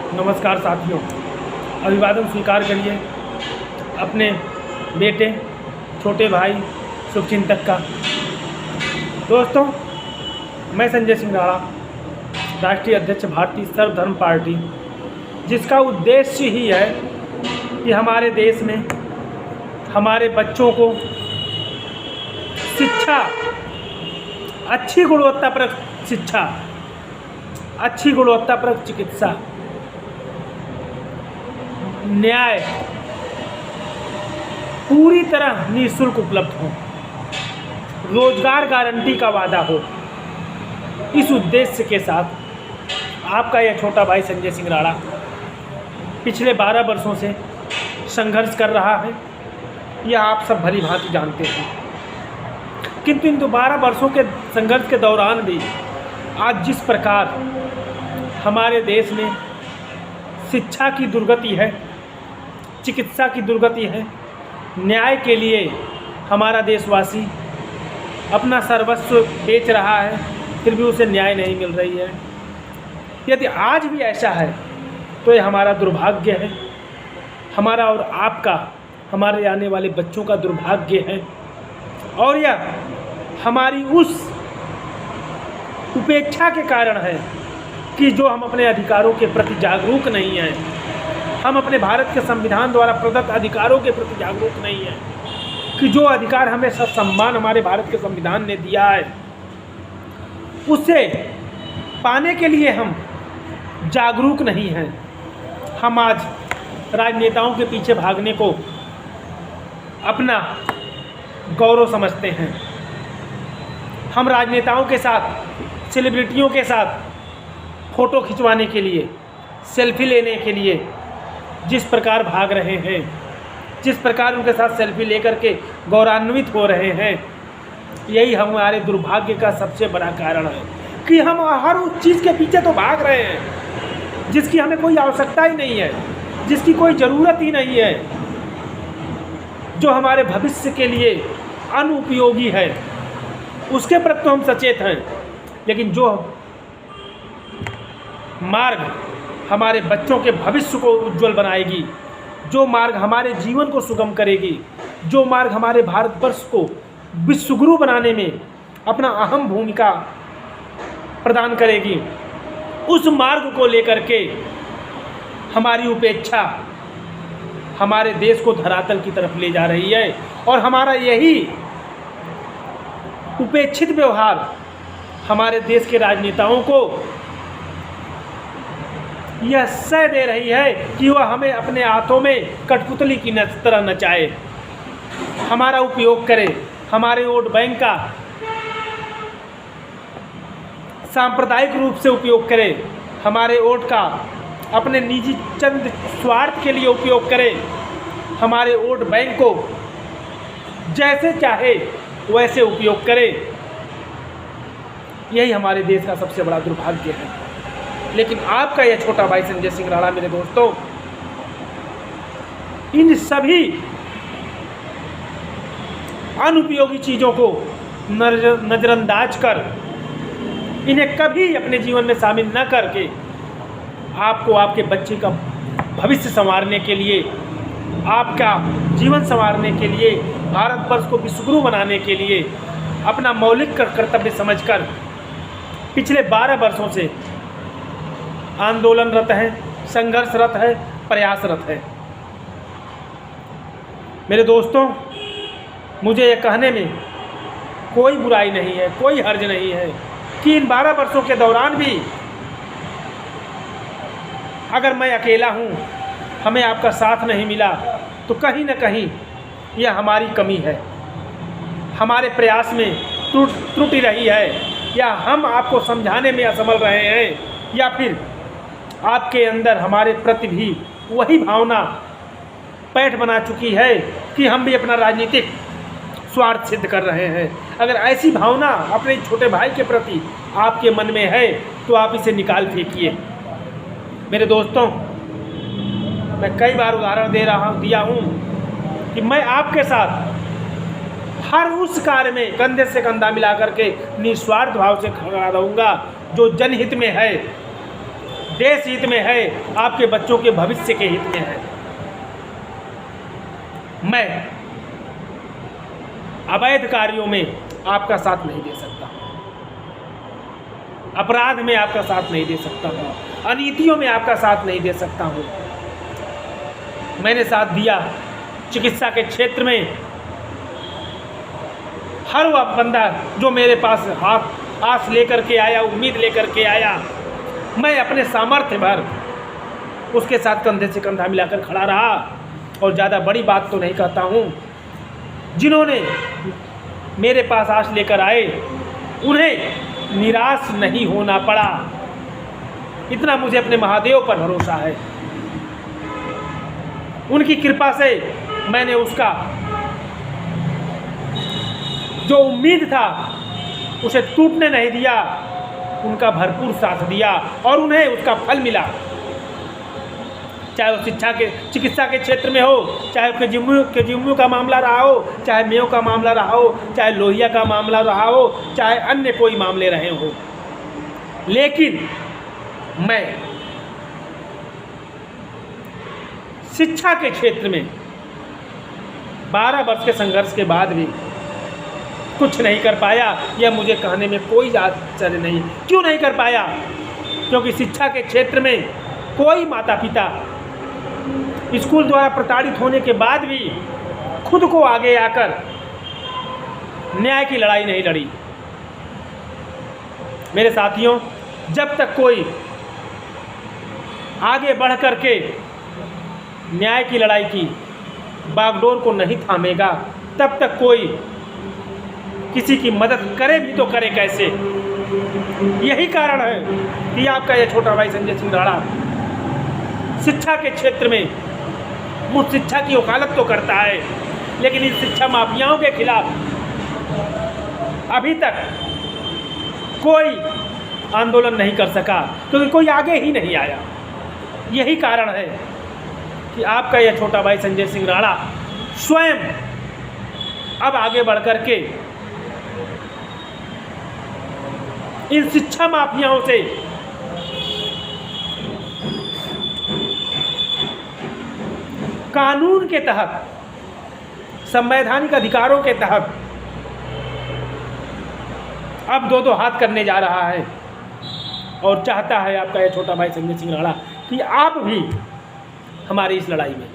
नमस्कार साथियों, अभिवादन स्वीकार करिए अपने बेटे छोटे भाई शुभचिंतक का। दोस्तों, मैं संजय सिंह राणा, राष्ट्रीय अध्यक्ष भारतीय सर्वधर्म पार्टी, जिसका उद्देश्य ही है कि हमारे देश में हमारे बच्चों को शिक्षा, अच्छी गुणवत्तापरक शिक्षा, अच्छी गुणवत्तापरक चिकित्सा, न्याय पूरी तरह निःशुल्क उपलब्ध हो, रोजगार गारंटी का वादा हो। इस उद्देश्य के साथ आपका यह छोटा भाई संजय सिंह राणा पिछले 12 वर्षों से संघर्ष कर रहा है। यह आप सब भली भांति जानते हैं, किंतु इन 12 वर्षों के संघर्ष के दौरान भी आज जिस प्रकार हमारे देश में शिक्षा की दुर्गति है, चिकित्सा की दुर्गति है, न्याय के लिए हमारा देशवासी अपना सर्वस्व बेच रहा है, फिर भी उसे न्याय नहीं मिल रही है। यदि आज भी ऐसा है तो यह हमारा दुर्भाग्य है, हमारा और आपका, हमारे आने वाले बच्चों का दुर्भाग्य है। और यह हमारी उस उपेक्षा के कारण है कि जो हम अपने अधिकारों के प्रति जागरूक नहीं हैं, हम अपने भारत के संविधान द्वारा प्रदत्त अधिकारों के प्रति जागरूक नहीं हैं, कि जो अधिकार हमें सम्मान हमारे भारत के संविधान ने दिया है, उसे पाने के लिए हम जागरूक नहीं हैं। हम आज राजनेताओं के पीछे भागने को अपना गौरव समझते हैं। हम राजनेताओं के साथ, सेलिब्रिटियों के साथ फ़ोटो खिंचवाने के लिए, सेल्फी लेने के लिए जिस प्रकार भाग रहे हैं, जिस प्रकार उनके साथ सेल्फी लेकर के गौरवान्वित हो रहे हैं, यही हमारे दुर्भाग्य का सबसे बड़ा कारण है कि हम हर उस चीज़ के पीछे तो भाग रहे हैं जिसकी हमें कोई आवश्यकता ही नहीं है, जिसकी कोई ज़रूरत ही नहीं है, जो हमारे भविष्य के लिए अनुपयोगी है, उसके प्रति तो हम सचेत हैं। लेकिन जो मार्ग हमारे बच्चों के भविष्य को उज्जवल बनाएगी, जो मार्ग हमारे जीवन को सुगम करेगी, जो मार्ग हमारे भारतवर्ष को विश्वगुरु बनाने में अपना अहम भूमिका प्रदान करेगी, उस मार्ग को लेकर के हमारी उपेक्षा हमारे देश को धरातल की तरफ ले जा रही है। और हमारा यही उपेक्षित व्यवहार हमारे देश के राजनेताओं को यह सह दे रही है कि वह हमें अपने हाथों में कठपुतली की तरह नचाए, हमारा उपयोग करे, हमारे वोट बैंक का सांप्रदायिक रूप से उपयोग करे, हमारे वोट का अपने निजी चंद स्वार्थ के लिए उपयोग करे, हमारे वोट बैंक को जैसे चाहे वैसे उपयोग करे। यही हमारे देश का सबसे बड़ा दुर्भाग्य है। लेकिन आपका यह छोटा भाई संजय सिंह राणा, मेरे दोस्तों, इन सभी अनुपयोगी चीज़ों को नज़रअंदाज कर, इन्हें कभी अपने जीवन में शामिल न करके आपको आपके बच्चे का भविष्य संवारने के लिए, आपका जीवन संवारने के लिए, भारतवर्ष को विश्वगुरु बनाने के लिए अपना मौलिक कर्तव्य समझकर पिछले 12 वर्षों से आंदोलनरत है, संघर्षरत है, प्रयासरत है। मेरे दोस्तों, मुझे यह कहने में कोई बुराई नहीं है, कोई हर्ज नहीं है कि इन 12 वर्षों के दौरान भी अगर मैं अकेला हूँ, हमें आपका साथ नहीं मिला, तो कहीं न कहीं यह हमारी कमी है, हमारे प्रयास में त्रुटि रही है, या हम आपको समझाने में असफल रहे हैं, या फिर आपके अंदर हमारे प्रति भी वही भावना पैठ बना चुकी है कि हम भी अपना राजनीतिक स्वार्थ सिद्ध कर रहे हैं। अगर ऐसी भावना अपने छोटे भाई के प्रति आपके मन में है तो आप इसे निकाल फेंकिए। मेरे दोस्तों, मैं कई बार उदाहरण दिया हूँ कि मैं आपके साथ हर उस कार्य में कंधे से कंधा मिला करके निस्वार्थ भाव से खड़ा रहूँगा जो जनहित में है, देश हित में है, आपके बच्चों के भविष्य के हित में है। मैं अवैध कार्यों में आपका साथ नहीं दे सकता, अपराध में आपका साथ नहीं दे सकता हूँ, अनीतियों में आपका साथ नहीं दे सकता हूँ। मैंने साथ दिया चिकित्सा के क्षेत्र में। हर वह बंदा जो मेरे पास आस लेकर के आया, उम्मीद लेकर के आया, मैं अपने सामर्थ्य भर उसके साथ कंधे से कंधा मिलाकर खड़ा रहा। और ज़्यादा बड़ी बात तो नहीं कहता हूँ, जिन्होंने मेरे पास आस लेकर आए उन्हें निराश नहीं होना पड़ा, इतना मुझे अपने महादेव पर भरोसा है। उनकी कृपा से मैंने उसका जो उम्मीद था उसे टूटने नहीं दिया, उनका भरपूर साथ दिया और उन्हें उसका फल मिला। चाहे वो चिकित्सा के क्षेत्र में हो, चाहे केजीएमयू का मामला रहा हो, चाहे मेयो का मामला रहा हो, चाहे लोहिया का मामला रहा हो, चाहे अन्य कोई मामले रहे हो। लेकिन मैं शिक्षा के क्षेत्र में 12 वर्ष के संघर्ष के बाद भी कुछ नहीं कर पाया, यह मुझे कहने में कोई आश्चर्य नहीं। क्यों नहीं कर पाया? क्योंकि शिक्षा के क्षेत्र में कोई माता पिता स्कूल द्वारा प्रताड़ित होने के बाद भी खुद को आगे आकर न्याय की लड़ाई नहीं लड़ी। मेरे साथियों, जब तक कोई आगे बढ़ कर के न्याय की लड़ाई की बागडोर को नहीं थामेगा, तब तक कोई किसी की मदद करे भी तो करे कैसे। यही कारण है कि आपका यह छोटा भाई संजय सिंह राणा शिक्षा के क्षेत्र में मुफ्त शिक्षा की वकालत तो करता है, लेकिन इन शिक्षा माफियाओं के खिलाफ अभी तक कोई आंदोलन नहीं कर सका, क्योंकि कोई आगे ही नहीं आया। यही कारण है कि आपका यह छोटा भाई संजय सिंह राणा स्वयं अब आगे बढ़ कर के इन शिक्षा माफियाओं से कानून के तहत, संवैधानिक अधिकारों के तहत अब दो हाथ करने जा रहा है और चाहता है आपका यह छोटा भाई संजय सिंह राणा कि आप भी हमारी इस लड़ाई में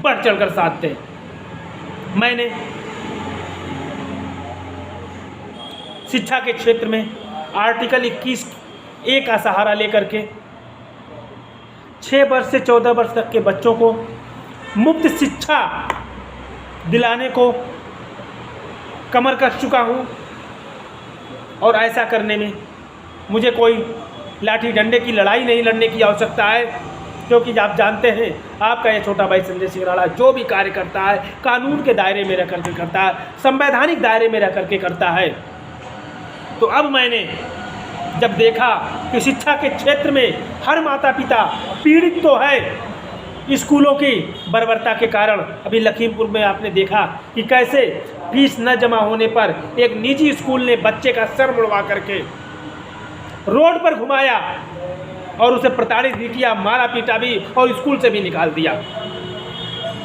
बढ़ चढ़कर साथ दें। मैंने शिक्षा के क्षेत्र में आर्टिकल 21A का सहारा लेकर के 6 वर्ष से 14 वर्ष तक के बच्चों को मुफ्त शिक्षा दिलाने को कमर कस चुका हूँ। और ऐसा करने में मुझे कोई लाठी डंडे की लड़ाई नहीं लड़ने की आवश्यकता है, क्योंकि आप जानते हैं आपका ये छोटा भाई संजय सिंह राणा जो भी कार्य करता है कानून के दायरे में रह करके करता है, संवैधानिक दायरे में रह करके करता है। तो अब मैंने जब देखा कि शिक्षा के क्षेत्र में हर माता पिता पीड़ित तो है स्कूलों की बर्बरता के कारण। अभी लखीमपुर में आपने देखा कि कैसे फीस न जमा होने पर एक निजी स्कूल ने बच्चे का सर मुड़वा करके रोड पर घुमाया और उसे प्रताड़ित भी किया, मारा पीटा भी और स्कूल से भी निकाल दिया।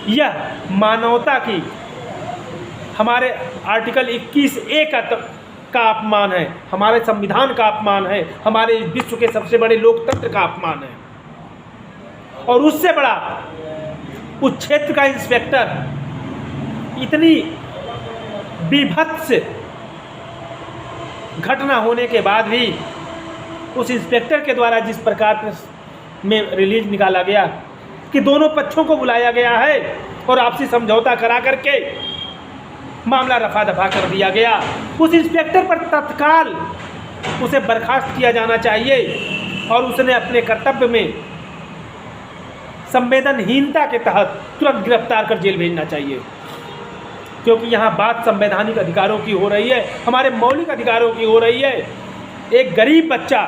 यह मानवता की, हमारे आर्टिकल 21A का अपमान है, हमारे संविधान का अपमान है, हमारे विश्व के सबसे बड़े लोकतंत्र का अपमान है। और उससे बड़ा उस क्षेत्र का इंस्पेक्टर इतनी बीभत्स घटना होने के बाद भी उस इंस्पेक्टर के द्वारा जिस प्रकार में रिलीज निकाला गया कि दोनों पक्षों को बुलाया गया है और आपसी समझौता करा करके मामला रफा दफा कर दिया गया, उस इंस्पेक्टर पर तत्काल उसे बर्खास्त किया जाना चाहिए और उसने अपने कर्तव्य में संवेदनहीनता के तहत तुरंत गिरफ्तार कर जेल भेजना चाहिए। क्योंकि यहाँ बात संवैधानिक अधिकारों की हो रही है, हमारे मौलिक अधिकारों की हो रही है। एक गरीब बच्चा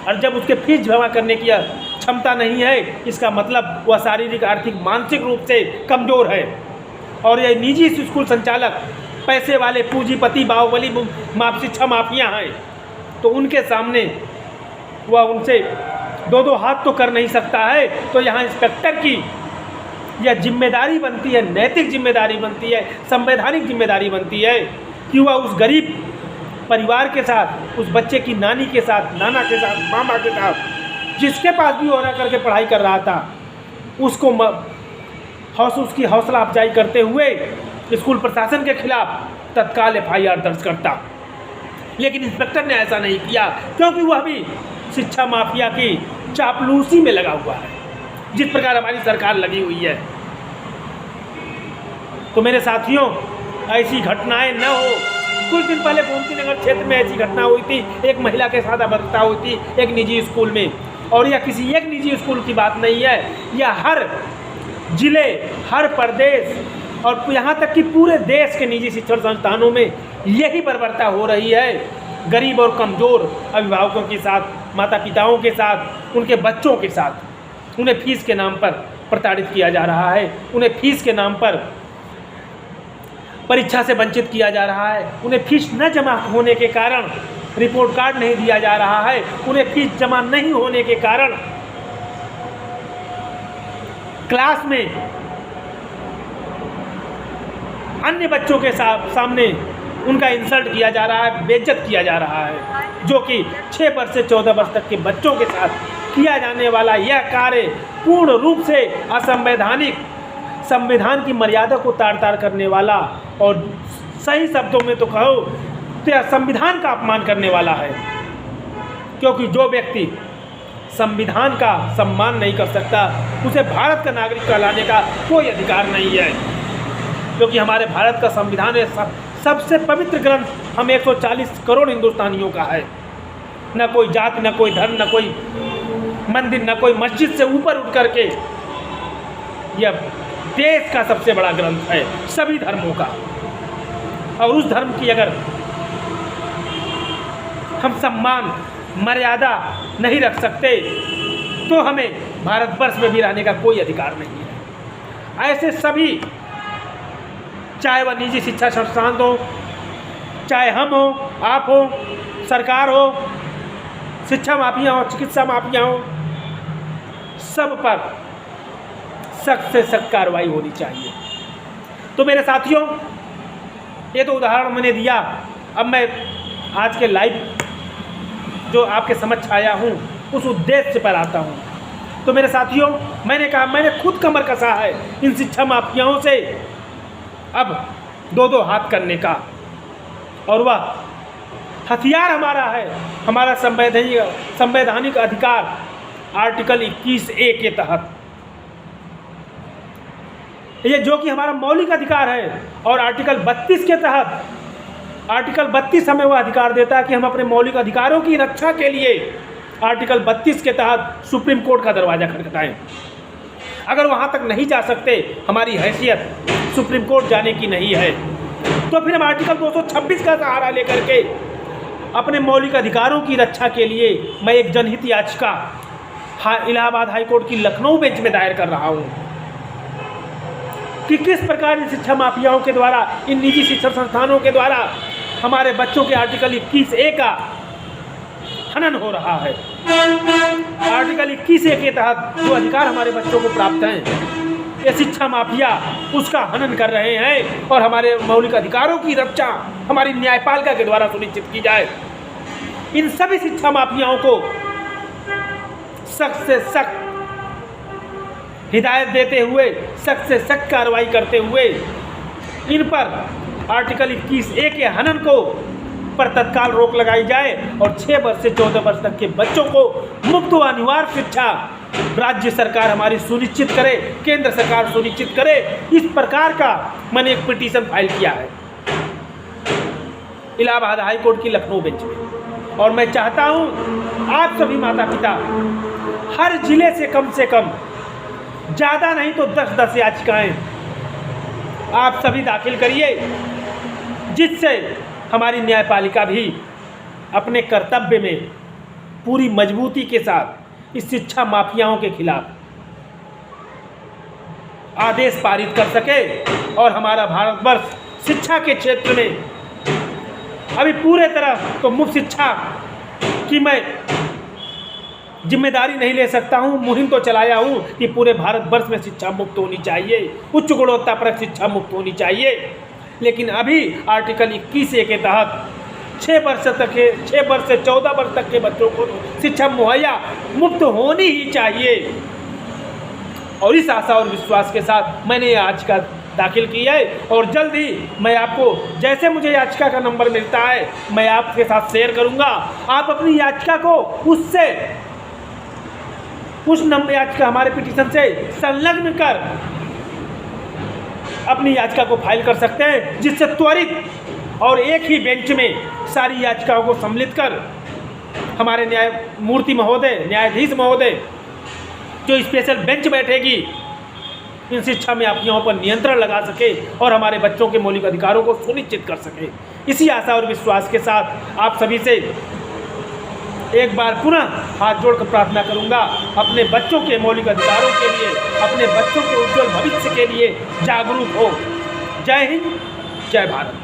और जब उसके फीस जमा करने की क्षमता नहीं है, इसका मतलब वह शारीरिक, आर्थिक, मानसिक रूप से कमज़ोर है। और यह निजी स्कूल संचालक पैसे वाले पूंजीपति, बाहुबली शिक्षा माफिया हैं, तो उनके सामने वह उनसे दो दो हाथ तो कर नहीं सकता है। तो यहाँ इंस्पेक्टर की यह जिम्मेदारी बनती है, नैतिक जिम्मेदारी बनती है, संवैधानिक जिम्मेदारी बनती है कि वह उस गरीब परिवार के साथ, उस बच्चे की नानी के साथ, नाना के साथ, मामा के साथ, जिसके पास भी होना करके पढ़ाई कर रहा था, उसको उसकी हौसला अफजाई करते हुए स्कूल प्रशासन के खिलाफ तत्काल FIR दर्ज करता। लेकिन इंस्पेक्टर ने ऐसा नहीं किया, क्योंकि वह भी शिक्षा माफिया की चापलूसी में लगा हुआ है, जिस प्रकार हमारी सरकार लगी हुई है। तो मेरे साथियों, ऐसी घटनाएं न हो। कुछ दिन पहले गोमती नगर क्षेत्र में ऐसी घटना हुई थी, एक महिला के साथ अपहृता हुई थी एक निजी स्कूल में। और यह किसी एक निजी स्कूल की बात नहीं है, यह हर जिले, हर प्रदेश और यहाँ तक कि पूरे देश के निजी शिक्षण संस्थानों में यही बर्बरता हो रही है। गरीब और कमज़ोर अभिभावकों के साथ, माता पिताओं के साथ, उनके बच्चों के साथ उन्हें फीस के नाम पर प्रताड़ित किया जा रहा है, उन्हें फीस के नाम पर परीक्षा से वंचित किया जा रहा है, उन्हें फीस न जमा होने के कारण रिपोर्ट कार्ड नहीं दिया जा रहा है, उन्हें फीस जमा नहीं होने के कारण क्लास में अन्य बच्चों के सामने उनका इंसल्ट किया जा रहा है, बेइज्जत किया जा रहा है, जो कि 6 वर्ष से 14 वर्ष तक के बच्चों के साथ किया जाने वाला यह कार्य पूर्ण रूप से असंवैधानिक, संविधान की मर्यादा को तार-तार करने वाला और सही शब्दों में तो कहो तो संविधान का अपमान करने वाला है। क्योंकि जो व्यक्ति संविधान का सम्मान नहीं कर सकता, उसे भारत का नागरिक कहलाने का कोई अधिकार नहीं है। क्योंकि हमारे भारत का संविधान है सबसे पवित्र ग्रंथ, हम 140 करोड़ हिंदुस्तानियों का है। न कोई जाति, न कोई धर्म, न कोई मंदिर, न कोई मस्जिद से ऊपर उठ करके यह देश का सबसे बड़ा ग्रंथ है, सभी धर्मों का। और उस धर्म की अगर हम सम्मान, मर्यादा नहीं रख सकते तो हमें भारतवर्ष में भी रहने का कोई अधिकार नहीं है। ऐसे सभी, चाहे वह निजी शिक्षा संस्थान हो, चाहे हम हो, आप हो, सरकार हो, शिक्षा माफिया हो, चिकित्सा माफिया हो, सब पर सख्त से सख्त कार्रवाई होनी चाहिए। तो मेरे साथियों, ये तो उदाहरण मैंने दिया। अब मैं आज के लाइव जो आपके समक्ष आया हूँ उस उद्देश्य पर आता हूँ। तो मेरे साथियों, मैंने कहा, मैंने खुद कमर कसा है इन शिक्षा माफियाओं से अब 2-2 हाथ करने का, और वह हथियार हमारा है, हमारा संवैधानिक अधिकार आर्टिकल 21A के तहत, ये जो कि हमारा मौलिक अधिकार है। और आर्टिकल 32 के तहत, आर्टिकल 32 हमें वह अधिकार देता है कि हम अपने मौलिक अधिकारों की रक्षा के लिए आर्टिकल 32 के तहत सुप्रीम कोर्ट का दरवाज़ा खटखटाएं। अगर वहाँ तक नहीं जा सकते, हमारी हैसियत सुप्रीम कोर्ट जाने की नहीं है, तो फिर हम आर्टिकल 226 का सहारा लेकर के अपने मौलिक अधिकारों की रक्षा के लिए मैं एक जनहित याचिका इलाहाबाद हाईकोर्ट की लखनऊ बेंच में दायर कर रहा हूँ कि किस प्रकार इन शिक्षा माफियाओं के द्वारा, इन निजी शिक्षण संस्थानों के द्वारा हमारे बच्चों के आर्टिकल 21A का हनन हो रहा है। आर्टिकल 21A के तहत जो अधिकार हमारे बच्चों को प्राप्त हैं, ये शिक्षा माफिया उसका हनन कर रहे हैं। और हमारे मौलिक अधिकारों की रक्षा हमारी न्यायपालिका के द्वारा सुनिश्चित की जाए। इन सभी शिक्षा माफियाओं को सख्त से सख्त हिदायत देते हुए, सख्त से सख्त कार्रवाई करते हुए इन पर आर्टिकल 21A के हनन को पर तत्काल रोक लगाई जाए और 6 वर्ष से 14 वर्ष तक के बच्चों को मुफ्त व अनिवार्य शिक्षा राज्य सरकार हमारी सुनिश्चित करे, केंद्र सरकार सुनिश्चित करे। इस प्रकार का मैंने एक पिटीशन फाइल किया है इलाहाबाद हाई कोर्ट की लखनऊ बेंच में। और मैं चाहता हूँ आप सभी माता पिता हर जिले से कम ज़्यादा नहीं तो 10-10 याचिकाएँ आप सभी दाखिल करिए, जिससे हमारी न्यायपालिका भी अपने कर्तव्य में पूरी मजबूती के साथ इस शिक्षा माफियाओं के खिलाफ आदेश पारित कर सके और हमारा भारतवर्ष शिक्षा के क्षेत्र में अभी पूरे तरह तो मुफ्त शिक्षा की मैं जिम्मेदारी नहीं ले सकता हूँ, मुहिम तो चलाया हूँ कि पूरे भारतवर्ष में शिक्षा मुफ्त होनी चाहिए, उच्च गुणवत्तापरक शिक्षा मुफ्त होनी चाहिए। लेकिन अभी आर्टिकल 21A के तहत 6 वर्ष से 14 वर्ष तक के बच्चों को शिक्षा मुहैया मुफ्त होनी ही चाहिए। और इस आशा और विश्वास के साथ मैंने ये याचिका दाखिल की है और जल्द ही मैं आपको जैसे मुझे याचिका का नंबर मिलता है मैं आपके साथ शेयर करूंगा। आप अपनी याचिका को उस नंबर याचिका हमारे पिटीशन से संलग्न कर अपनी याचिका को फाइल कर सकते हैं, जिससे त्वरित और एक ही बेंच में सारी याचिकाओं को सम्मिलित कर हमारे न्यायाधीश महोदय जो स्पेशल बेंच बैठेगी इन शिक्षा में आपके यहाँ पर नियंत्रण लगा सके और हमारे बच्चों के मौलिक अधिकारों को सुनिश्चित कर सके। इसी आशा और विश्वास के साथ आप सभी से एक बार पुनः हाथ जोड़कर प्रार्थना करूंगा, अपने बच्चों के मौलिक अधिकारों के लिए, अपने बच्चों के उज्जवल भविष्य के लिए जागरूक हो। जय हिंद, जय भारत।